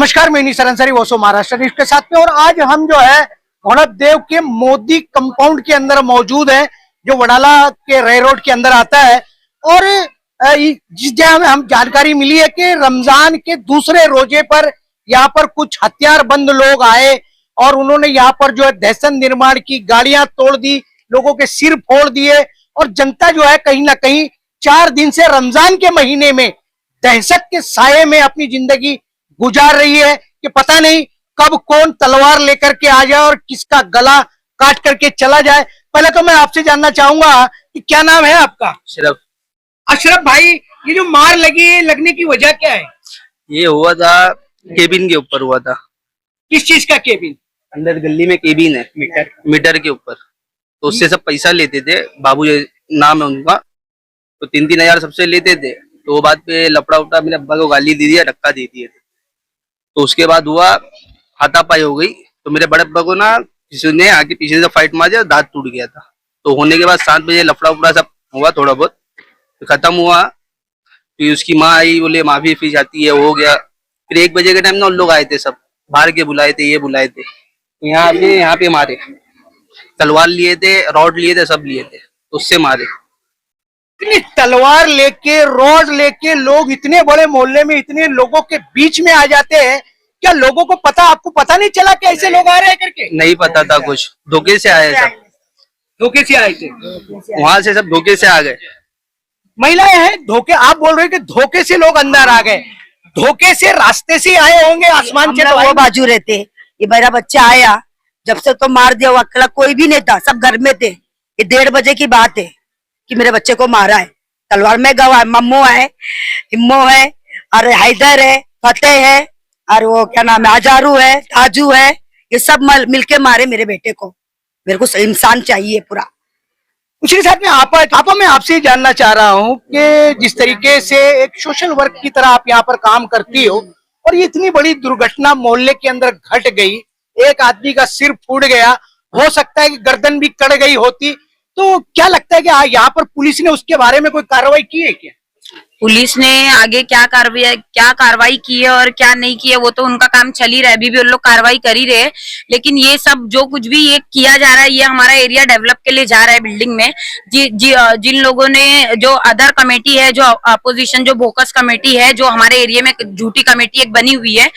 नमस्कार, मैं निसर अंसारी वोसो महाराष्ट्र न्यूज के साथ में। और आज हम जो है गौड़देव के मोदी कंपाउंड के अंदर मौजूद है, जो वडाला के रे रोड के अंदर आता है। और जिस जगह में हम जानकारी मिली है कि रमजान के दूसरे रोजे पर यहाँ पर कुछ हथियारबंद लोग आए और उन्होंने यहाँ पर जो है दहशत निर्माण की, गाड़ियां तोड़ दी, लोगों के सिर फोड़ दिए। और जनता जो है कहीं ना कहीं 4 दिन से रमजान के महीने में दहशत के साये में अपनी जिंदगी गुजार रही है कि पता नहीं कब कौन तलवार लेकर के आ जाए और किसका गला काट करके चला जाए। पहले तो मैं आपसे जानना चाहूंगा कि क्या नाम है आपका? अशरफ। अशरफ भाई, ये जो मार लगी है, लगने की वजह क्या है? ये हुआ था केबिन के ऊपर हुआ था। किस चीज का केबिन? अंदर गली में केबिन है, मीटर के ऊपर। तो उससे सब पैसा लेते थे, बाबू नाम है उनका। तो 3-3 हजार सबसे लेते थे। तो वो बात पे लपड़ा उपड़ा मेरे अब्बा को गाली दे दिया, धक्का दे दिए थे। तो उसके बाद हुआ हाथापाई हो गई। तो मेरे बड़े अब्बा को ना किसी ने आगे पीछे से फाइट मार दिया, दांत टूट गया था। तो होने के बाद 7 बजे लफड़ा उपड़ा सब हुआ, थोड़ा बहुत तो खत्म हुआ। फिर उसकी माँ आई, बोले माफी फी जाती है, हो गया। फिर 1 बजे के टाइम ना उन लोग आए थे, सब बाहर के बुलाए थे, ये बुलाए थे। तो यहाँ पे मारे, तलवार लिए थे, रॉड लिए थे, सब लिए थे, तो उससे मारे। तलवार लेके, रॉड लेके लोग इतने बड़े मोहल्ले में इतने लोगों के बीच में आ जाते हैं, क्या लोगों को पता, आपको पता नहीं चला कि ऐसे लोग आ रहे हैं करके? नहीं पता था, कुछ धोखे से आए, सब धोखे से आए थे, वहां से सब धोखे से आ गए। महिलाएं हैं धोखे, आप बोल रहे हो कि धोखे से लोग अंदर आ गए। धोखे से रास्ते से आए होंगे, आसमान से। वो बाजू रहते, ये मेरा बच्चा आया जब से तो मार दिया, वो अकेला कोई भी नहीं था, सब घर में थे। ये 1:30 बजे की बात है कि मेरे बच्चे को मारा है तलवार में। गवाह मम्मू है, हिम्मो है, और हैदर है, फतेह है, और वो क्या नाम है, आजारू है, ताजू है। ये सब मिलके मारे मेरे बेटे को। मेरे को इंसान चाहिए पूरा। उसी साथ में आपा मैं आपसे जानना चाह रहा हूँ कि जिस तरीके से एक सोशल वर्क की तरह आप यहाँ पर काम करती हो, और ये इतनी बड़ी दुर्घटना मोहल्ले के अंदर घट गई, एक आदमी का सिर फूट गया, हो सकता है कि गर्दन भी कट गई होती, तो क्या लगता है कि यहाँ पर पुलिस ने उसके बारे में कोई कार्रवाई की है क्या? पुलिस ने आगे क्या कार्रवाई की है और क्या नहीं की है, वो तो उनका काम चल ही रहा है। अभी भी उन लोग कार्रवाई कर ही रहे हैं। लेकिन ये सब जो कुछ भी ये किया जा रहा है, ये हमारा एरिया डेवलप के लिए जा रहा है बिल्डिंग में। जिन लोगों ने, जो अदर कमेटी है, जो अपोजिशन, जो बोकस कमेटी है, जो हमारे एरिया में झूठी कमेटी एक बनी हुई है,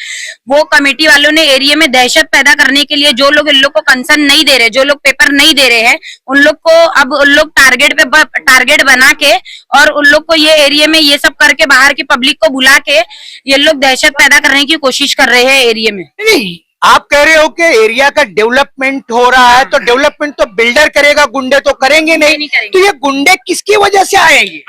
वो कमेटी वालों ने एरिया में दहशत पैदा करने के लिए जो लोग इन लोग को कंसर्न नहीं दे रहे, जो लोग पेपर नहीं दे रहे हैं, उन लोग को अब उन लोग टारगेट बना के और उन लोग को ये एरिया में ये सब करके बाहर की पब्लिक को बुला के ये लोग दहशत पैदा करने की कोशिश कर रहे हैं एरिया में। नहीं, आप कह रहे हो कि एरिया का डेवलपमेंट हो रहा है, तो डेवलपमेंट तो बिल्डर करेगा, गुंडे तो करेंगे नहीं करेंगे। तो ये गुंडे किसकी वजह से आएंगे?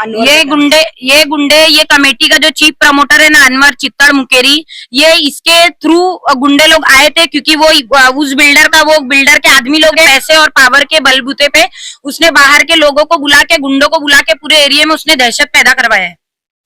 ये कमेटी का जो चीफ प्रमोटर है ना, अनवर चित्तड़ मुकेरी, ये इसके थ्रू गुंडे लोग आए थे, क्योंकि वो उस बिल्डर के आदमी लोग पैसे और पावर के बलबूते पे उसने बाहर के लोगों को बुला के, गुंडों को बुला के पूरे एरिया में उसने दहशत पैदा करवाया है।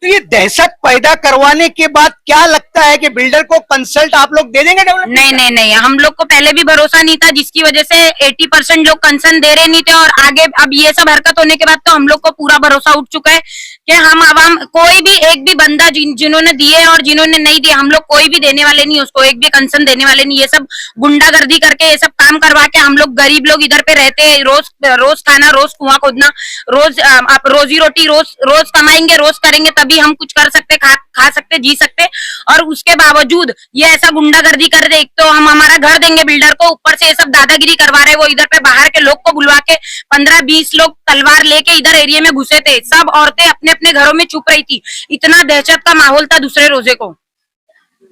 तो ये दहशत पैदा करवाने के बाद क्या लगता है कि बिल्डर को कंसल्ट आप लोग दे देंगे डेवलपमेंट? नहीं, हम लोग को पहले भी भरोसा नहीं था, जिसकी वजह से 80% लोग कंसर्न दे रहे नहीं थे। और आगे अब ये सब हरकत होने के बाद तो हम लोग को पूरा भरोसा उठ चुका है कि हम आवाम, कोई भी एक भी बंदा जिन्होंने दिए और जिन्होंने नहीं दिए, हम लोग कोई भी देने वाले नहीं, उसको एक भी कंसर्न देने वाले नहीं। ये सब गुंडागर्दी करके, ये सब काम करवा के हम लोग गरीब लोग इधर पे रहते हैं, रोज खाना, रोज कुआं खोदना, रोज आप रोजी रोटी रोज कमाएंगे, रोज करेंगे, तभी हम कुछ कर सकते, खा सकते, जी सकते। और उसके बावजूद ये ऐसा गुंडागर्दी कर रहे। एक तो हम हमारा घर देंगे बिल्डर को, ऊपर से ये सब दादागिरी करवा रहे। वो इधर पे बाहर के लोग को बुलवा के 15-20 लोग तलवार लेके इधर एरिया में घुसे थे। सब औरतें अपने अपने घरों में चुप रही थी, इतना दहशत का माहौल था दूसरे रोजे को।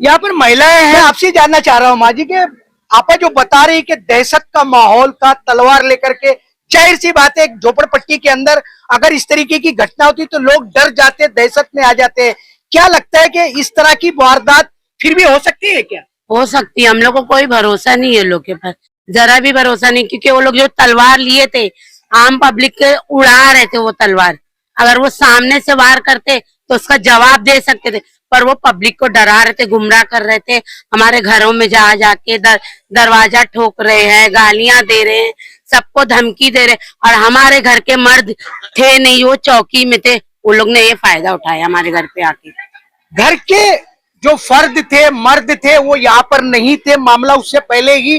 यहाँ पर महिलाएं हैं, आपसे जानना चाह रहा हूँ माँ जी के, आप जो बता रही कि दहशत का माहौल का, तलवार लेकर के, जाहिर सी बात है एक झोपड़पट्टी के अंदर अगर इस तरीके की घटना होती तो लोग डर जाते, दहशत में आ जाते हैं। क्या लगता है कि इस तरह की वारदात फिर भी हो सकती है क्या? हो सकती है, हम लोग को कोई भरोसा नहीं है लोग के पास, जरा भी भरोसा नहीं। क्योंकि वो लोग जो तलवार लिए थे, आम पब्लिक के उड़ा रहे थे वो तलवार। अगर वो सामने से वार करते तो उसका जवाब दे सकते थे, पर वो पब्लिक को डरा रहे थे, गुमराह कर रहे थे। हमारे घरों में जाके दरवाजा ठोक रहे हैं, गालियां दे रहे हैं, सबको धमकी दे रहे। और हमारे घर के मर्द थे नहीं, वो चौकी में थे, वो लोग ने ये फायदा उठाया हमारे घर पे आके। घर के जो फर्द थे, मर्द थे, वो यहाँ पर नहीं थे। मामला उससे पहले ही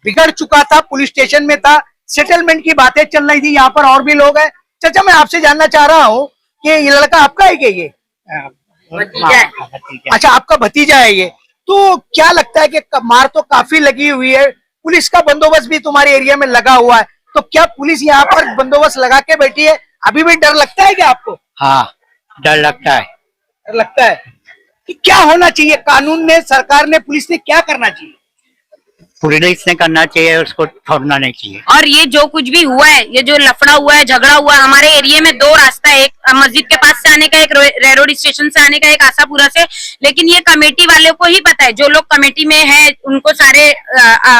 बिगड़ चुका था, पुलिस स्टेशन में था, सेटलमेंट की बातें चल रही थी। यहाँ पर और भी लोग हैं। चाचा, मैं आपसे जानना चाह रहा हूँ कि ये लड़का आपका है क्या? ये भतीजा है। अच्छा, आपका भतीजा है ये। तो क्या लगता है कि मार तो काफी लगी हुई है, पुलिस का बंदोबस्त भी तुम्हारे एरिया में लगा हुआ है, तो क्या पुलिस यहाँ पर बंदोबस्त लगा के बैठी है? अभी भी डर लगता है क्या आपको? हाँ, डर लगता है। डर लगता है कि क्या होना चाहिए? कानून ने, सरकार ने, पुलिस ने क्या करना चाहिए? पुलिस ने करना चाहिए, उसको छोड़ना नहीं चाहिए। और ये जो कुछ भी हुआ है, ये जो लफड़ा हुआ है, झगड़ा हुआ है, हमारे एरिया में दो रास्ता है, एक मस्जिद के पास से आने का, एक रेरोड स्टेशन से आने का, एक आशापुरा से। लेकिन ये कमेटी वाले को ही पता है, जो लोग कमेटी में है उनको सारे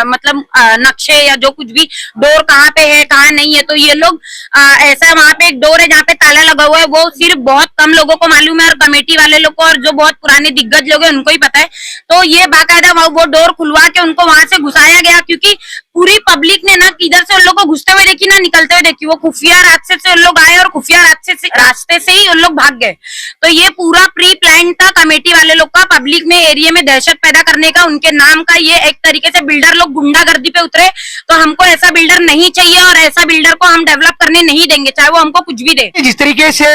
मतलब नक्शे या जो कुछ भी, डोर कहाँ पे है कहाँ नहीं है। तो ये लोग ऐसा, वहाँ पे एक डोर है जहाँ पे ताला लगा हुआ है, वो सिर्फ बहुत कम लोगों को मालूम है, और कमेटी वाले लोग को और जो बहुत पुराने दिग्गज लोग हैं उनको ही पता है। तो ये बाकायदा वो डोर खुलवा के उनको वहां से घुसाया गया, क्योंकि पूरी पब्लिक ने ना किधर से उन लोग को घुसते हुए देखी ना निकलते हुए देखी। वो खुफिया रास्ते से उन लोग आए और खुफिया रास्ते से ही उन लोग भाग गए। तो ये पूरा प्री प्लान था कमेटी वाले लोग का, पब्लिक में एरिया में दहशत पैदा करने का, उनके नाम का। ये एक तरीके से बिल्डर लोग गुंडागर्दी पे उतरे। तो हमको ऐसा बिल्डर नहीं चाहिए, और ऐसा बिल्डर को हम डेवलप करने नहीं देंगे, चाहे वो हमको कुछ भी दे। जिस तरीके से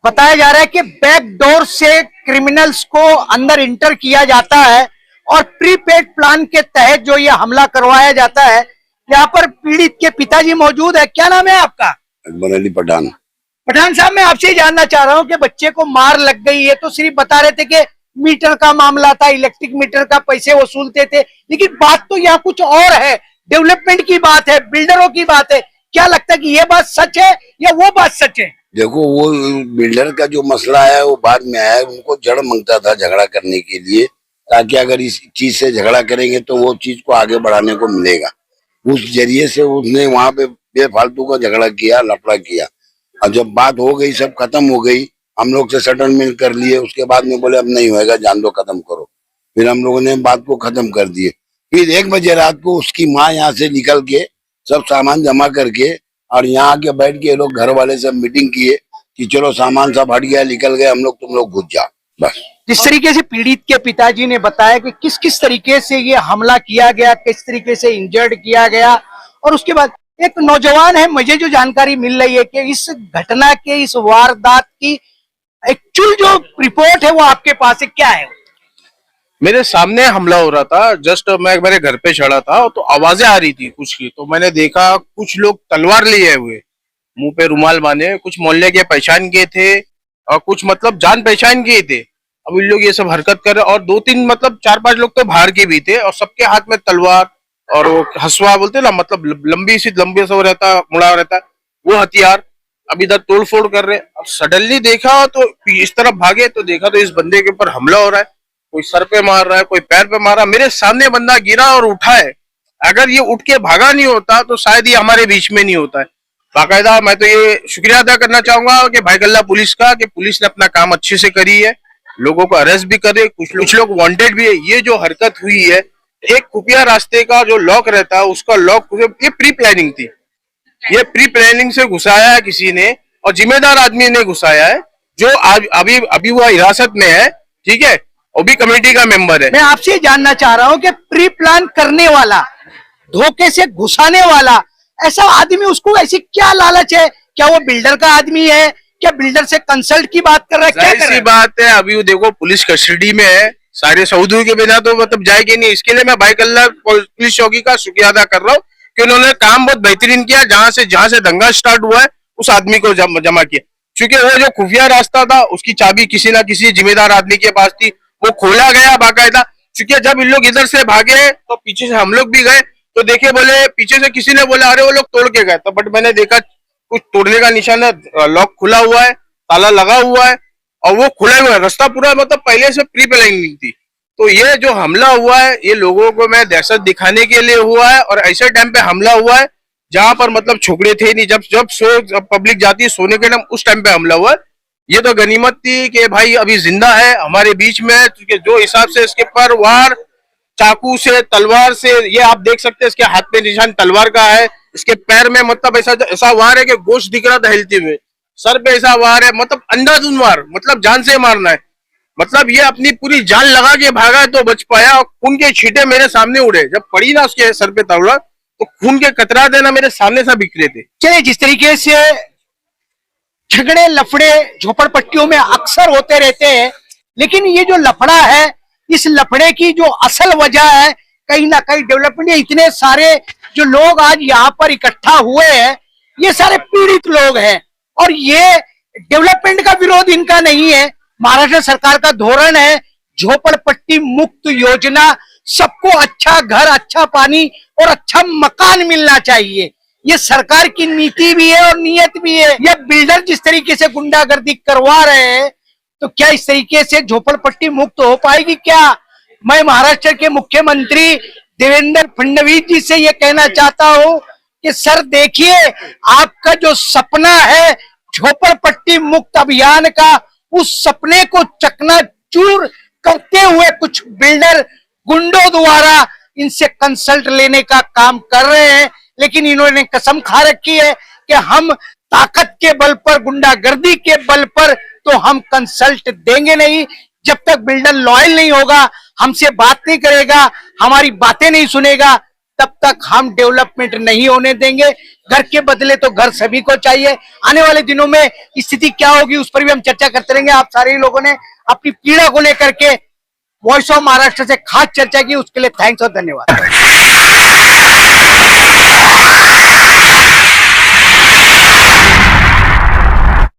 बताया जा रहा है कि बैक डोर से क्रिमिनल्स को अंदर इंटर किया जाता है और प्रीपेड प्लान के तहत जो ये हमला करवाया जाता है। यहाँ पर पीड़ित के पिताजी मौजूद है। क्या नाम है आपका? अकबर अली पठान। पठान साहब, मैं आपसे ही जानना चाह रहा हूँ कि बच्चे को मार लग गई है, तो सिर्फ बता रहे थे कि मीटर का मामला था, इलेक्ट्रिक मीटर का पैसे वसूलते थे, लेकिन बात तो यहाँ कुछ और है। डेवलपमेंट की बात है, बिल्डरों की बात है। क्या लगता है कि ये बात सच है या वो बात सच है? देखो, वो बिल्डर का जो मसला है वो बाद में आया है। उनको जड़ मांगता था झगड़ा करने के लिए, ताकि अगर इस चीज से झगड़ा करेंगे तो वो चीज को आगे बढ़ाने को मिलेगा। उस जरिए से उसने वहां पे बेफालतू का झगड़ा किया, लफड़ा किया। और जब बात हो गई, सब खत्म हो गई, हम लोग से सेटलमेंट कर लिए। उसके बाद में बोले अब नहीं होएगा, जान दो, खत्म करो। फिर हम लोगों ने बात को खत्म कर दिए। फिर 1 बजे रात को उसकी माँ यहाँ से निकल के सब सामान जमा करके, और यहाँ आके बैठ के लोग घर वाले सब मीटिंग किए कि चलो सामान सब हट गया, निकल गए हम लोग, तुम लोग घुस जाओ बस। जिस तरीके से पीड़ित के पिताजी ने बताया कि किस किस तरीके से ये हमला किया गया, किस तरीके से इंजर्ड किया गया, और उसके बाद एक नौजवान है, मुझे जो जानकारी मिल रही है कि इस घटना के, इस वारदात की एक्चुअल जो रिपोर्ट है वो आपके पास है, क्या है? मेरे सामने हमला हो रहा था, जस्ट मैं मेरे घर पे चढ़ा था तो आवाजें आ रही थी कुछ की। तो मैंने देखा कुछ लोग तलवार लिए हुए, मुंह पे रुमाल बांधे, कुछ मोहल्ले के पहचान के थे और कुछ मतलब जान पहचान के थे। अब इन लोग ये सब हरकत कर रहे, और 2-3 मतलब 4-5 लोग तो बाहर के भी थे, और सबके हाथ में तलवार और वो हसवा बोलते ना, मतलब लंबी सा रहता, मुड़ा रहता, वो हथियार। अब इधर तोड़ फोड़ कर रहे। अब सडनली देखा तो इस तरफ भागे तो देखा तो इस बंदे के ऊपर हमला हो रहा है। कोई सर पे मार रहा है, कोई पैर पे मार रहा है। मेरे सामने बंदा गिरा और उठा है। अगर ये उठ के भागा नहीं होता तो शायद ये हमारे बीच में नहीं होता है। बाकायदा मैं तो ये शुक्रिया अदा करना चाहूंगा कि भाई गल्ला पुलिस का, कि पुलिस ने अपना काम अच्छे से करी है, लोगों को अरेस्ट भी करे, कुछ लोग वांटेड भी है। ये जो हरकत हुई है, एक खुफिया रास्ते का जो लॉक रहता है उसका लॉक, ये प्री प्लानिंग थी। ये प्री प्लानिंग से घुसाया है किसी ने, और जिम्मेदार आदमी ने घुसाया है, जो अभी वो हिरासत में है, ठीक है, वो भी कमेटी का मेंबर है। मैं आपसे जानना चाह रहा हूं कि प्री प्लान करने वाला, धोखे से घुसाने वाला ऐसा आदमी, उसको ऐसी क्या लालच है? क्या वो बिल्डर का आदमी है? क्या बिल्डर से कंसल्ट की बात कर रहा है? क्या कर रहा है? बात है, अभी वो देखो पुलिस कस्टडी में है, सारे सऊदी के बिना तो मतलब जाएगी नहीं। इसके लिए मैं भाई कल्ला पुलिस चौकी का शुक्रिया अदा कर रहा हूँ कि उन्होंने काम बहुत बेहतरीन किया। जहां से दंगा स्टार्ट हुआ है उस आदमी को जमा किया, क्योंकि वो जो खुफिया रास्ता था उसकी चाबी किसी ना किसी जिम्मेदार आदमी के पास थी, वो खोला गया बाकायदा। क्योंकि जब इन लोग इधर से भागे तो पीछे से हम लोग भी गए, तो देखे बोले पीछे से किसी ने बोला अरे वो लोग तोड़ के गए। तो बट मैंने देखा कुछ तोड़ने का निशान है, लॉक खुला हुआ है, ताला लगा हुआ है, और वो खुला हुआ है रास्ता पूरा, मतलब पहले से प्री प्लानिंग थी। तो ये जो हमला हुआ है ये लोगों को मैं दहशत दिखाने के लिए हुआ है, और ऐसे टाइम पे हमला हुआ है जहां पर मतलब छोकरे थे नहीं, जब पब्लिक जाती है सोने के टाइम, उस टाइम पे हमला हुआ है। ये तो गनीमत थी कि भाई अभी जिंदा है हमारे बीच में, क्योंकि जो हिसाब से इसके पर वार चाकू से, तलवार से, ये आप देख सकते हैं इसके हाथ पे निशान तलवार का है, इसके पैर में मतलब ऐसा वार है कि गोश्त दिख रहा था हिलते हुए, सर पे ऐसा वार है, मतलब अंधाधुंध वार, मतलब जान से मारना है। मतलब ये अपनी पूरी जान लगा के भागा तो बच पाया, और खून के छींटे मेरे सामने उड़े। जब पड़ी ना उसके सर पे तलवार तो खून के कतरा देना मेरे सामने से बिखरे थे। चलिए, जिस तरीके से झगड़े लफड़े झोपड़पट्टियों में अक्सर होते रहते हैं, लेकिन ये जो लफड़ा है, इस लफड़े की जो असल वजह है कहीं ना कहीं डेवलपमेंट। इतने सारे जो लोग आज यहाँ पर इकट्ठा हुए हैं, ये सारे पीड़ित लोग हैं, और ये डेवलपमेंट का विरोध इनका नहीं है। महाराष्ट्र सरकार का धोरण है झोपड़पट्टी मुक्त योजना, सबको अच्छा घर, अच्छा पानी और अच्छा मकान मिलना चाहिए। ये सरकार की नीति भी है और नीयत भी है। ये बिल्डर जिस तरीके से गुंडागर्दी करवा रहे हैं, तो क्या इस तरीके से झोपड़पट्टी मुक्त हो पाएगी क्या? मैं महाराष्ट्र के मुख्यमंत्री देवेंद्र फडणवीस जी से ये कहना चाहता हूं कि सर देखिए, आपका जो सपना है झोपड़पट्टी मुक्त अभियान का, उस सपने को चकनाचूर करते हुए कुछ बिल्डर गुंडों द्वारा इनसे कंसल्ट लेने का काम कर रहे हैं। लेकिन इन्होंने कसम खा रखी है कि हम ताकत के बल पर, गुंडागर्दी के बल पर तो हम कंसल्ट देंगे नहीं। जब तक बिल्डर लॉयल नहीं होगा, हमसे बात नहीं करेगा, हमारी बातें नहीं सुनेगा, तब तक हम डेवलपमेंट नहीं होने देंगे। घर के बदले तो घर सभी को चाहिए। आने वाले दिनों में स्थिति क्या होगी उस पर भी हम चर्चा करते रहेंगे। आप सारे लोगों ने अपनी पीड़ा को लेकर के वॉइस ऑफ महाराष्ट्र से खास चर्चा की, उसके लिए थैंक्स और धन्यवाद।